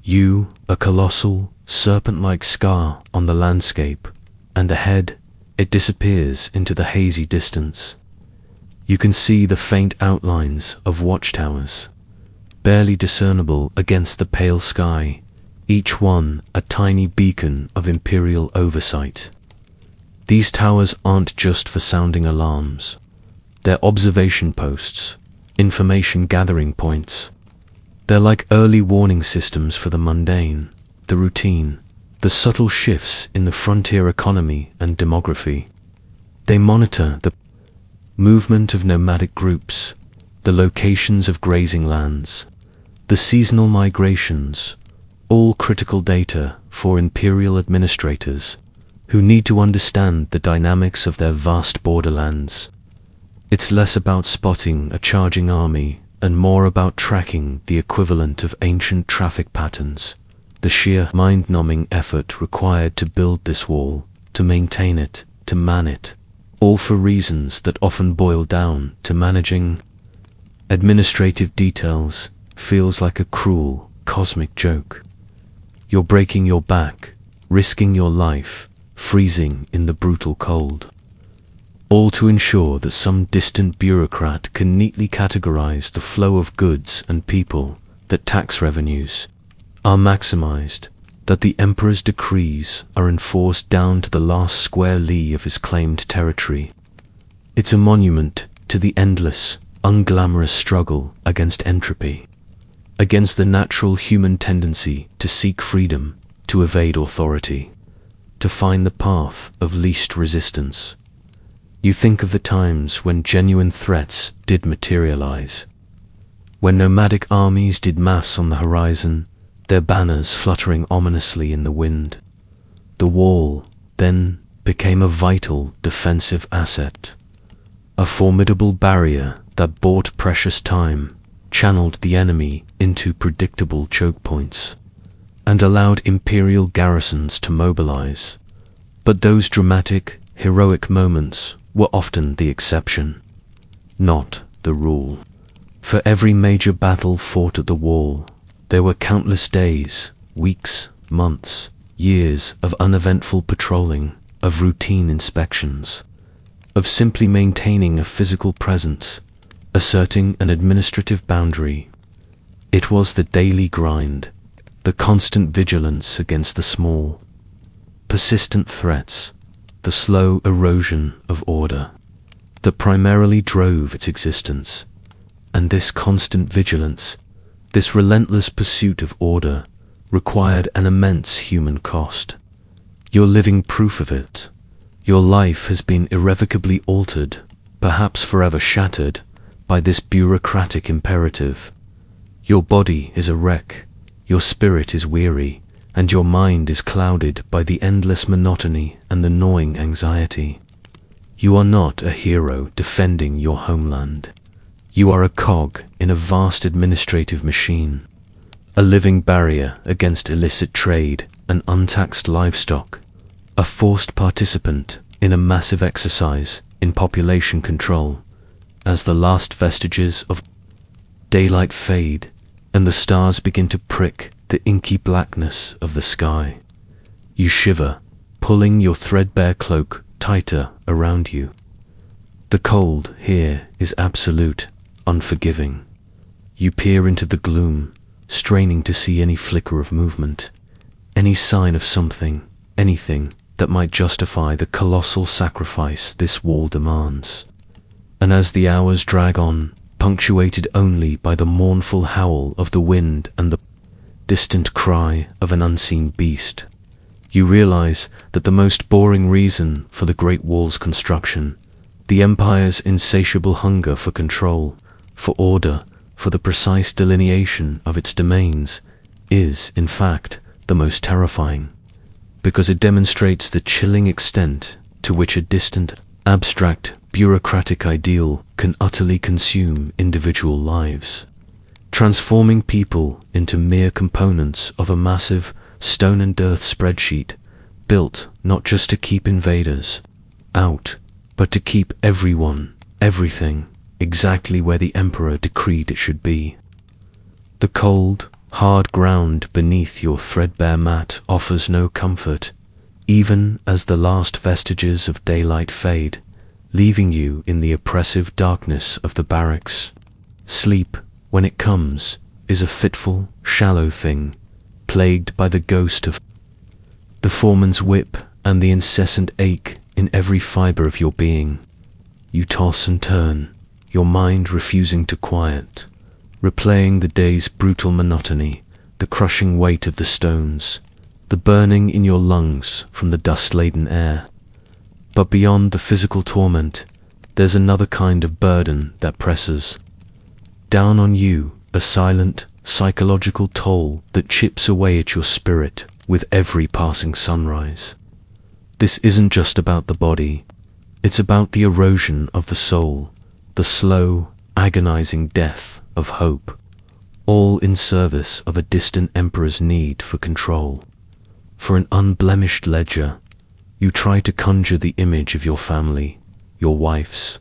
you, a colossal, serpent-like scar on the landscape, and ahead it disappears into the hazy distance. You can see the faint outlines of watchtowers, barely discernible against the pale sky, each one a tiny beacon of imperial oversight. These towers aren't just for sounding alarms. They're observation posts, information gathering points. They're like early warning systems for the mundane, the routine, the subtle shifts in the frontier economy and demography. They monitor the movement of nomadic groups, the locations of grazing lands, the seasonal migrations, all critical data for imperial administrators who need to understand the dynamics of their vast borderlands. It's less about spotting a charging army and more about tracking the equivalent of ancient traffic patterns, the sheer mind-numbing effort required to build this wall, to maintain it, to man it, all for reasons that often boil down to managing administrative details. Feels like a cruel, cosmic joke. You're breaking your back, risking your life, freezing in the brutal cold, all to ensure that some distant bureaucrat can neatly categorize the flow of goods and people, that tax revenues are maximized, that the emperor's decrees are enforced down to the last square li of his claimed territory. It's a monument to the endless, unglamorous struggle against entropy, against the natural human tendency to seek freedom, to evade authority, to find the path of least resistance. You think of the times when genuine threats did materialize, when nomadic armies did mass on the horizon, their banners fluttering ominously in the wind. The wall then became a vital defensive asset, a formidable barrier that bought precious time, channeled the enemy into predictable choke points, and allowed imperial garrisons to mobilize. But those dramatic, heroic moments were often the exception, not the rule. For every major battle fought at the wall, there were countless days, weeks, months, years of uneventful patrolling, of routine inspections, of simply maintaining a physical presence, asserting an administrative boundary. It was the daily grind, the constant vigilance against the small, persistent threats, the slow erosion of order, that primarily drove its existence. And this constant vigilance, this relentless pursuit of order, required an immense human cost. You're living proof of it. Your life has been irrevocably altered, perhaps forever shattered, by this bureaucratic imperative. Your body is a wreck, your spirit is weary, and your mind is clouded by the endless monotony and the gnawing anxiety. You are not a hero defending your homeland. You are a cog in a vast administrative machine, a living barrier against illicit trade and untaxed livestock, a forced participant in a massive exercise in population control. As the last vestiges of daylight fade and the stars begin to prick the inky blackness of the sky, you shiver, pulling your threadbare cloak tighter around you. The cold here is absolute, unforgiving. You peer into the gloom, straining to see any flicker of movement, any sign of something, anything that might justify the colossal sacrifice this wall demands. And as the hours drag on, punctuated only by the mournful howl of the wind and the distant cry of an unseen beast, You realize that the most boring reason for the Great Wall's construction, the empire's insatiable hunger for control, for order, for the precise delineation of its domains, is, in fact, the most terrifying, because it demonstrates the chilling extent to which a distant, abstract, bureaucratic ideal can utterly consume individual lives, transforming people into mere components of a massive stone and earth spreadsheet, built not just to keep invaders out, but to keep everyone, everything, exactly where the emperor decreed it should be. The cold, hard ground beneath your threadbare mat offers no comfort, even as the last vestiges of daylight fade, leaving you in the oppressive darkness of the barracks. Sleep, when it comes, is a fitful, shallow thing, plagued by the ghost of the foreman's whip and the incessant ache in every fiber of your being. You toss and turn, your mind refusing to quiet, replaying the day's brutal monotony, the crushing weight of the stones, the burning in your lungs from the dust-laden air. But beyond the physical torment, there's another kind of burden that presses down on you, a silent, psychological toll that chips away at your spirit with every passing sunrise. This isn't just about the body, it's about the erosion of the soul, the slow, agonizing death of hope, all in service of a distant emperor's need for control. For an unblemished ledger, you try to conjure the image of your family, your wife's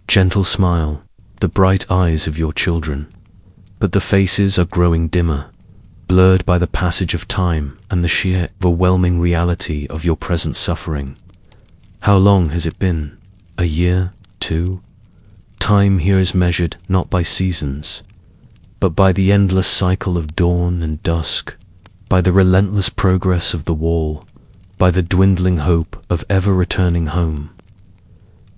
gentle smile, the bright eyes of your children, but the faces are growing dimmer, blurred by the passage of time and the sheer, overwhelming reality of your present suffering. How long has it been? A year? 2? Time here is measured not by seasons, but by the endless cycle of dawn and dusk, by the relentless progress of the wall, by the dwindling hope of ever returning home.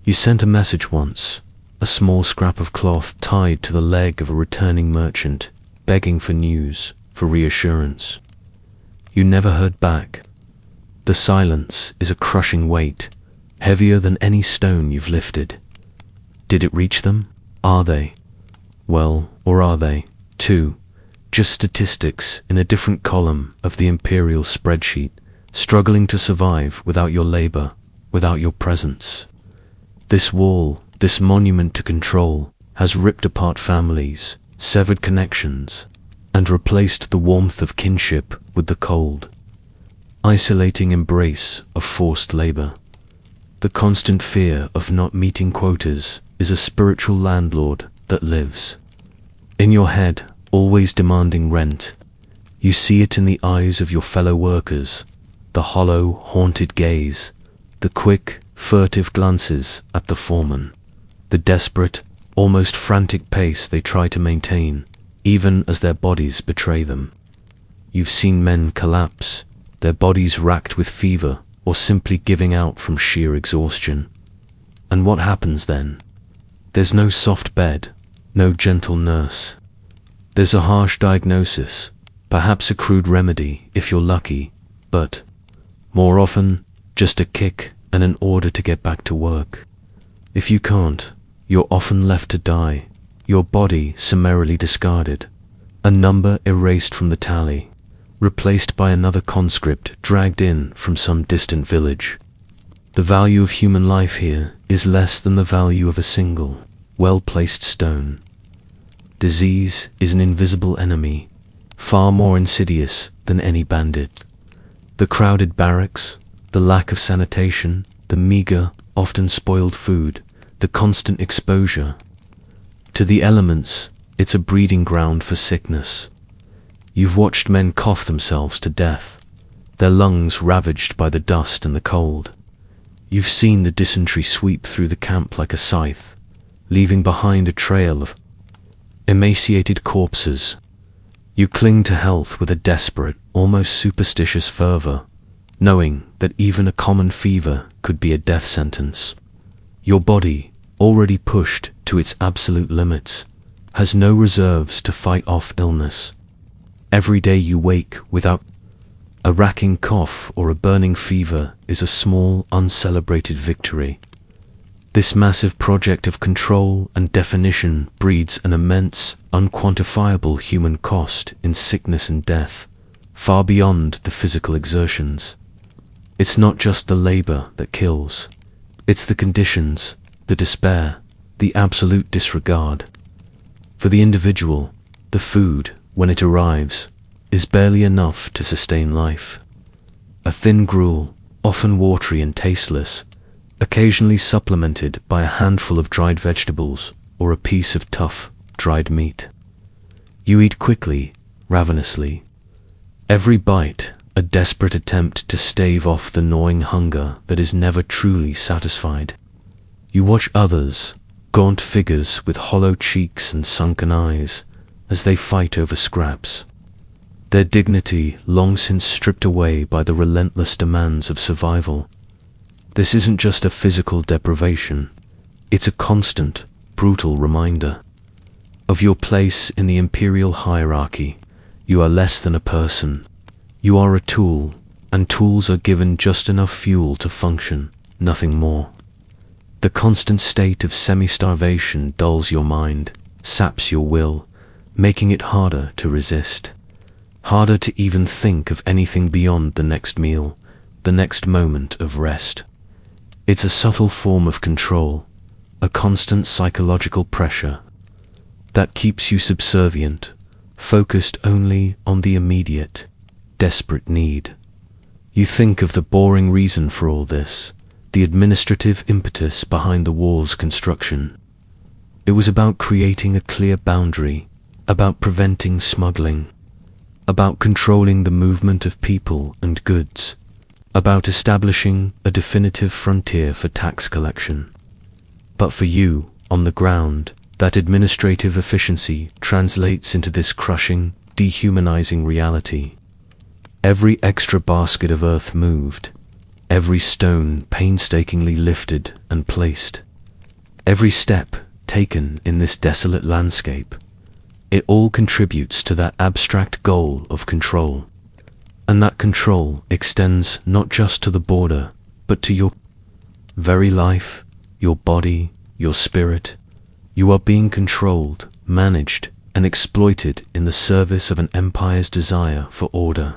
You sent a message once, a small scrap of cloth tied to the leg of a returning merchant, begging for news, for reassurance. You never heard back. The silence is a crushing weight, heavier than any stone you've lifted. Did it reach them? Are they? Well, or are they, too, just statistics in a different column of the imperial spreadsheet, struggling to survive without your labor, without your presence? This wall, this monument to control, has ripped apart families, severed connections, and replaced the warmth of kinship with the cold, isolating embrace of forced labor. The constant fear of not meeting quotas is a spiritual landlord that lives in your head, always demanding rent. You see it in the eyes of your fellow workers, the hollow, haunted gaze, the quick, furtive glances at the foreman, the desperate, almost frantic pace they try to maintain, even as their bodies betray them. You've seen men collapse, their bodies racked with fever or simply giving out from sheer exhaustion. And what happens then? There's no soft bed, no gentle nurse. There's a harsh diagnosis, perhaps a crude remedy if you're lucky, but more often just a kick and an order to get back to work. If you can't, you're often left to die, your body summarily discarded, a number erased from the tally, replaced by another conscript dragged in from some distant village. The value of human life here is less than the value of a single, well-placed stone. Disease is an invisible enemy, far more insidious than any bandit. The crowded barracks, the lack of sanitation, the meager, often spoiled food, the constant exposure to the elements, it's a breeding ground for sickness. You've watched men cough themselves to death, their lungs ravaged by the dust and the cold. You've seen the dysentery sweep through the camp like a scythe, leaving behind a trail of emaciated corpses. You cling to health with a desperate, almost superstitious fervor, knowing that even a common fever could be a death sentence. Your body, already pushed to its absolute limits, has no reserves to fight off illness. Every day you wake without A racking cough or a burning fever is a small, uncelebrated victory. This massive project of control and definition breeds an immense, unquantifiable human cost in sickness and death, far beyond the physical exertions. It's not just the labor that kills. It's the conditions, the despair, the absolute disregard. For the individual, the food, when it arrives, is barely enough to sustain life. A thin gruel, often watery and tasteless, occasionally supplemented by a handful of dried vegetables or a piece of tough, dried meat. You eat quickly, ravenously. Every bite, a desperate attempt to stave off the gnawing hunger that is never truly satisfied. You watch others, gaunt figures with hollow cheeks and sunken eyes, as they fight over scraps. Their dignity long since stripped away by the relentless demands of survival. This isn't just a physical deprivation, it's a constant, brutal reminder of your place in the imperial hierarchy. You are less than a person. You are a tool, and tools are given just enough fuel to function, nothing more. The constant state of semi-starvation dulls your mind, saps your will, making it harder to resist. Harder to even think of anything beyond the next meal, the next moment of rest. It's a subtle form of control, a constant psychological pressure that keeps you subservient, focused only on the immediate, desperate need. You think of the boring reason for all this, the administrative impetus behind the wall's construction. It was about creating a clear boundary, about preventing smuggling, about controlling the movement of people and goods, about establishing a definitive frontier for tax collection. But for you, on the ground, that administrative efficiency translates into this crushing, dehumanizing reality. Every extra basket of earth moved, every stone painstakingly lifted and placed, every step taken in this desolate landscape, it all contributes to that abstract goal of control. And that control extends not just to the border, but to your very life, your body, your spirit. You are being controlled, managed, and exploited in the service of an empire's desire for order.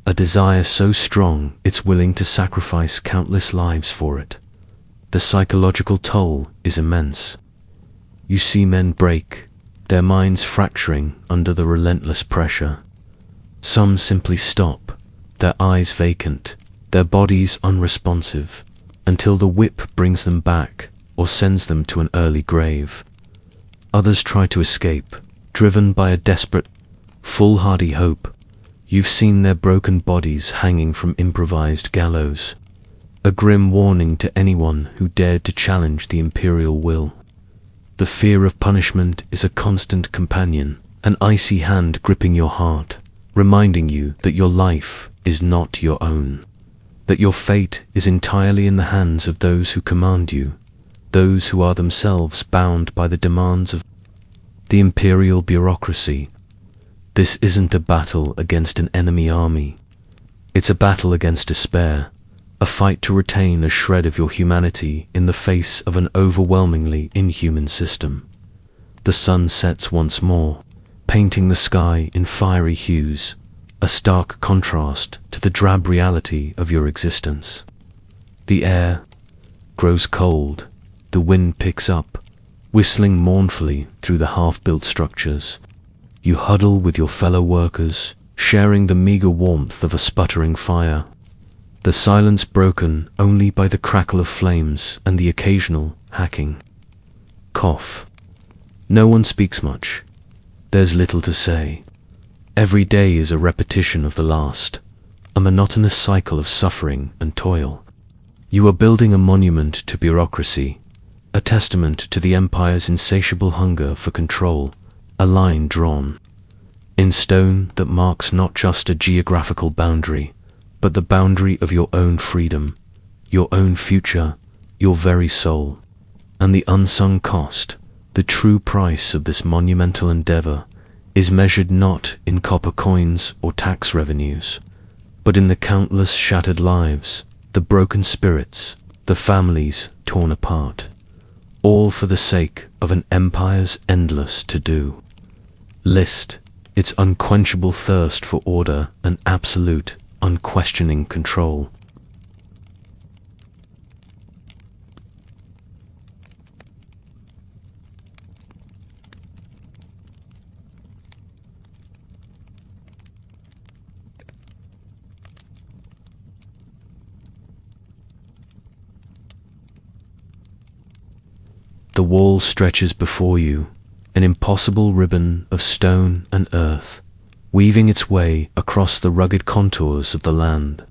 A desire so strong it's willing to sacrifice countless lives for it. The psychological toll is immense. You see men break, their minds fracturing under the relentless pressure. Some simply stop, their eyes vacant, their bodies unresponsive, until the whip brings them back or sends them to an early grave. Others try to escape, driven by a desperate, foolhardy hope. You've seen their broken bodies hanging from improvised gallows, a grim warning to anyone who dared to challenge the imperial will. The fear of punishment is a constant companion, an icy hand gripping your heart, reminding you that your life is not your own, that your fate is entirely in the hands of those who command you, those who are themselves bound by the demands of the imperial bureaucracy. This isn't a battle against an enemy army. It's a battle against despair, a fight to retain a shred of your humanity in the face of an overwhelmingly inhuman system. The sun sets once more, painting the sky in fiery hues, a stark contrast to the drab reality of your existence. The air grows cold, the wind picks up, whistling mournfully through the half-built structures. You huddle with your fellow workers, sharing the meager warmth of a sputtering fire, the silence broken only by the crackle of flames and the occasional hacking. Cough. No one speaks much. There's little to say. Every day is a repetition of the last, a monotonous cycle of suffering and toil. You are building a monument to bureaucracy, a testament to the empire's insatiable hunger for control, a line drawn in stone that marks not just a geographical boundary, but the boundary of your own freedom, your own future, your very soul. And the unsung cost, the true price of this monumental endeavor, is measured not in copper coins or tax revenues, but in the countless shattered lives, the broken spirits, the families torn apart, all for the sake of an empire's endless to-do list, its unquenchable thirst for order and absolute, unquestioning control. The wall stretches before you, an impossible ribbon of stone and earth, weaving its way across the rugged contours of the land,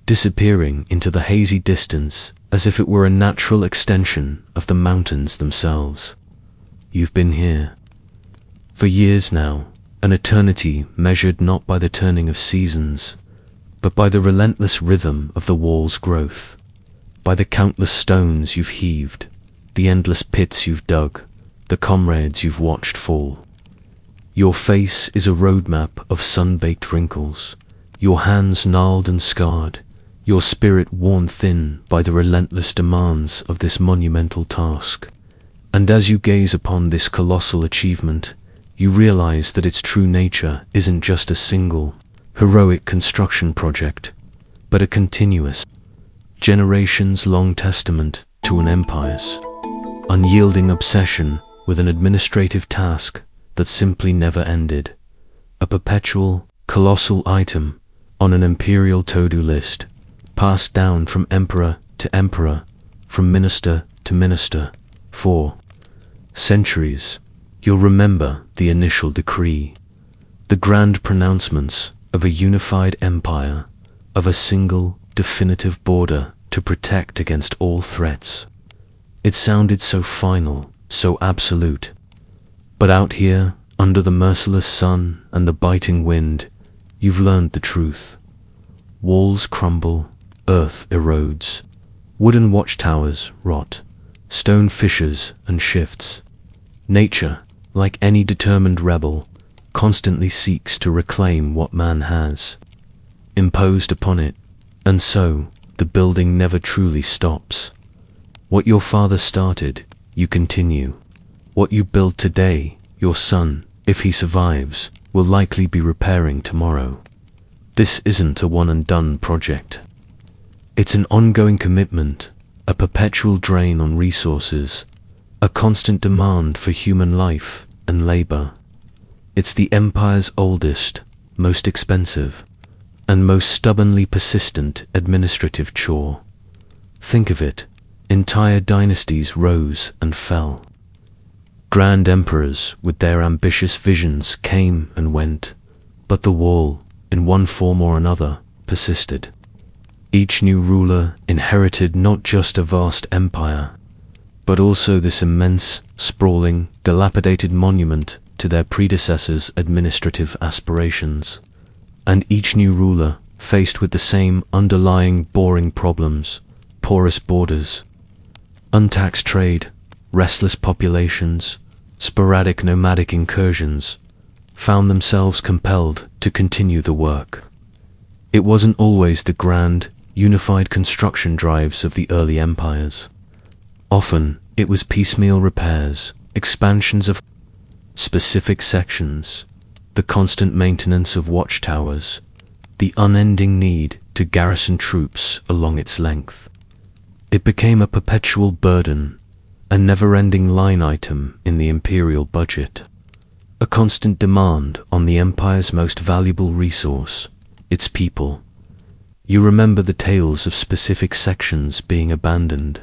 disappearing into the hazy distance as if it were a natural extension of the mountains themselves. You've been here for years now, an eternity measured not by the turning of seasons, but by the relentless rhythm of the wall's growth, by the countless stones you've heaved, the endless pits you've dug, the comrades you've watched fall. Your face is a roadmap of sun-baked wrinkles, your hands gnarled and scarred, your spirit worn thin by the relentless demands of this monumental task. And as you gaze upon this colossal achievement, you realize that its true nature isn't just a single, heroic construction project, but a continuous, generations-long testament to an empire's unyielding obsession with an administrative task that simply never ended, a perpetual, colossal item on an imperial to-do list, passed down from emperor to emperor, from minister to minister, for centuries. You'll remember the initial decree, the grand pronouncements of a unified empire, of a single, definitive border to protect against all threats. It sounded so final, so absolute. But out here, under the merciless sun and the biting wind, you've learned the truth. Walls crumble, earth erodes, wooden watchtowers rot, stone fissures and shifts. Nature, like any determined rebel, constantly seeks to reclaim what man has imposed upon it, and so the building never truly stops. What your father started, you continue. What you build today, your son, if he survives, will likely be repairing tomorrow. This isn't a one-and-done project. It's an ongoing commitment, a perpetual drain on resources, a constant demand for human life and labor. It's the empire's oldest, most expensive, and most stubbornly persistent administrative chore. Think of it. Entire dynasties rose and fell. Grand emperors with their ambitious visions came and went, but the wall, in one form or another, persisted. Each new ruler inherited not just a vast empire, but also this immense, sprawling, dilapidated monument to their predecessors' administrative aspirations. And each new ruler, faced with the same underlying boring problems, porous borders, untaxed trade, restless populations, sporadic nomadic incursions, found themselves compelled to continue the work. It wasn't always the grand, unified construction drives of the early empires. Often, it was piecemeal repairs, expansions of specific sections, the constant maintenance of watchtowers, the unending need to garrison troops along its length. It became a perpetual burden, a never-ending line item in the imperial budget, a constant demand on the empire's most valuable resource, its people. You remember the tales of specific sections being abandoned,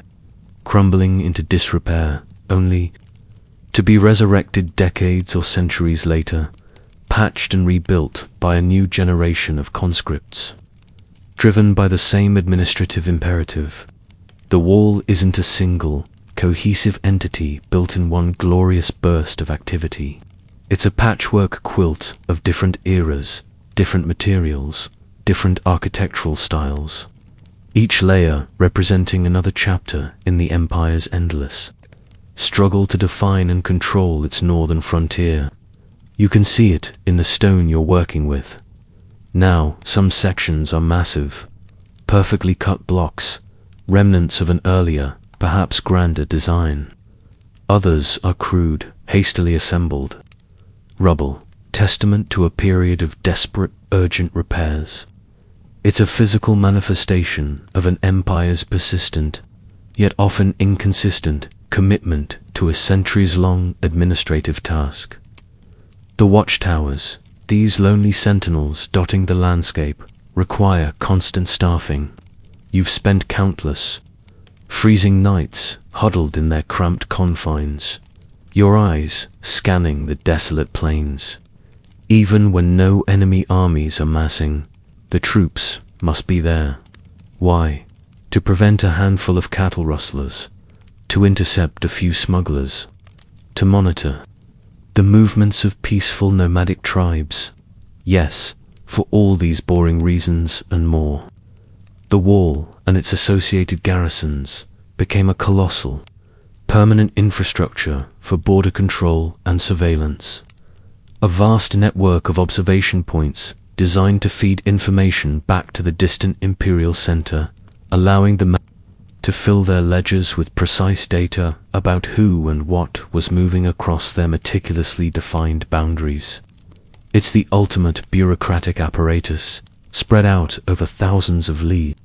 crumbling into disrepair, only to be resurrected decades or centuries later, patched and rebuilt by a new generation of conscripts. Driven by the same administrative imperative, the wall isn't a single, cohesive entity built in one glorious burst of activity. It's a patchwork quilt of different eras, different materials, different architectural styles, each layer representing another chapter in the empire's endless struggle to define and control its northern frontier. You can see it in the stone you're working with. Now, some sections are massive, perfectly cut blocks, remnants of an earlier, perhaps grander design. Others are crude, hastily assembled rubble, testament to a period of desperate, urgent repairs. It's a physical manifestation of an empire's persistent, yet often inconsistent, commitment to a centuries-long administrative task. The watchtowers, these lonely sentinels dotting the landscape, require constant staffing. You've spent countless, freezing nights huddled in their cramped confines, your eyes scanning the desolate plains. Even when no enemy armies are massing, the troops must be there. Why? To prevent a handful of cattle rustlers, to intercept a few smugglers, to monitor the movements of peaceful nomadic tribes. Yes, for all these boring reasons and more. The wall and its associated garrisons became a colossal, permanent infrastructure for border control and surveillance. A vast network of observation points designed to feed information back to the distant imperial center, allowing the to fill their ledgers with precise data about who and what was moving across their meticulously defined boundaries. It's the ultimate bureaucratic apparatus, spread out over thousands of leagues,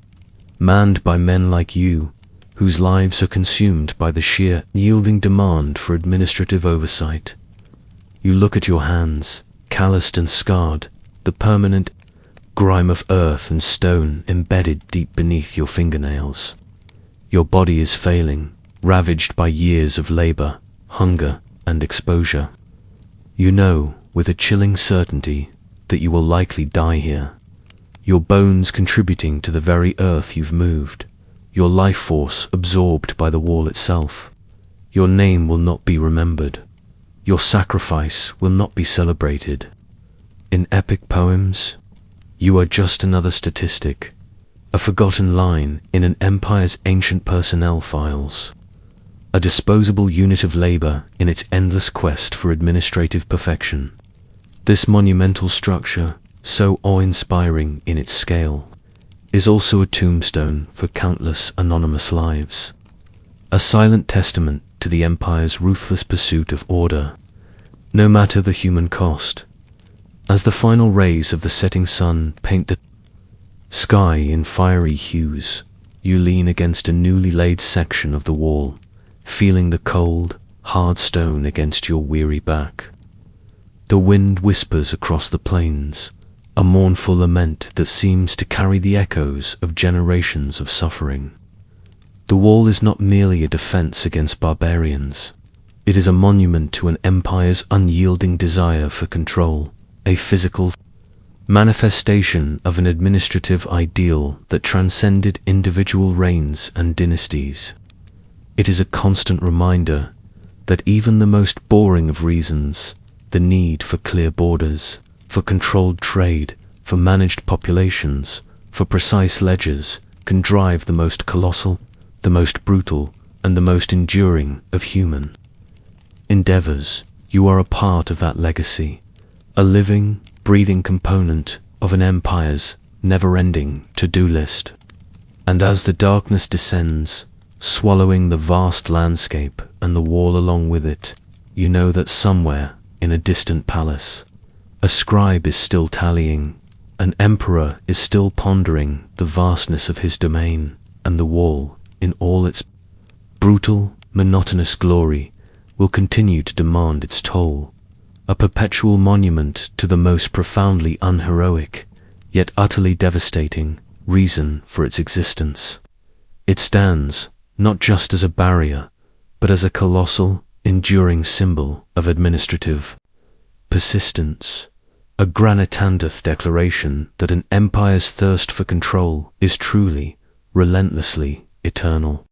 manned by men like you, whose lives are consumed by the sheer, yielding demand for administrative oversight. You look at your hands, calloused and scarred, the permanent grime of earth and stone embedded deep beneath your fingernails. Your body is failing, ravaged by years of labor, hunger, and exposure. You know, with a chilling certainty, that you will likely die here. Your bones contributing to the very earth you've moved, your life force absorbed by the wall itself. Your name will not be remembered. Your sacrifice will not be celebrated. In epic poems, you are just another statistic, a forgotten line in an empire's ancient personnel files, a disposable unit of labor in its endless quest for administrative perfection. This monumental structure, so awe-inspiring in its scale, is also a tombstone for countless anonymous lives, a silent testament to the empire's ruthless pursuit of order, no matter the human cost. As the final rays of the setting sun paint the sky in fiery hues, you lean against a newly laid section of the wall, feeling the cold, hard stone against your weary back. The wind whispers across the plains, a mournful lament that seems to carry the echoes of generations of suffering. The wall is not merely a defense against barbarians. It is a monument to an empire's unyielding desire for control, a physical manifestation of an administrative ideal that transcended individual reigns and dynasties. It is a constant reminder that even the most boring of reasons, the need for clear borders, for controlled trade, for managed populations, for precise ledgers, can drive the most colossal, the most brutal, and the most enduring of human endeavors. You are a part of that legacy, a living, breathing component of an empire's never-ending to-do list. And as the darkness descends, swallowing the vast landscape and the wall along with it, you know that somewhere in a distant palace, a scribe is still tallying, an emperor is still pondering the vastness of his domain, and the wall, in all its brutal, monotonous glory, will continue to demand its toll, a perpetual monument to the most profoundly unheroic, yet utterly devastating, reason for its existence. It stands, not just as a barrier, but as a colossal, enduring symbol of administrative persistence, a granitandeth declaration that an empire's thirst for control is truly, relentlessly eternal.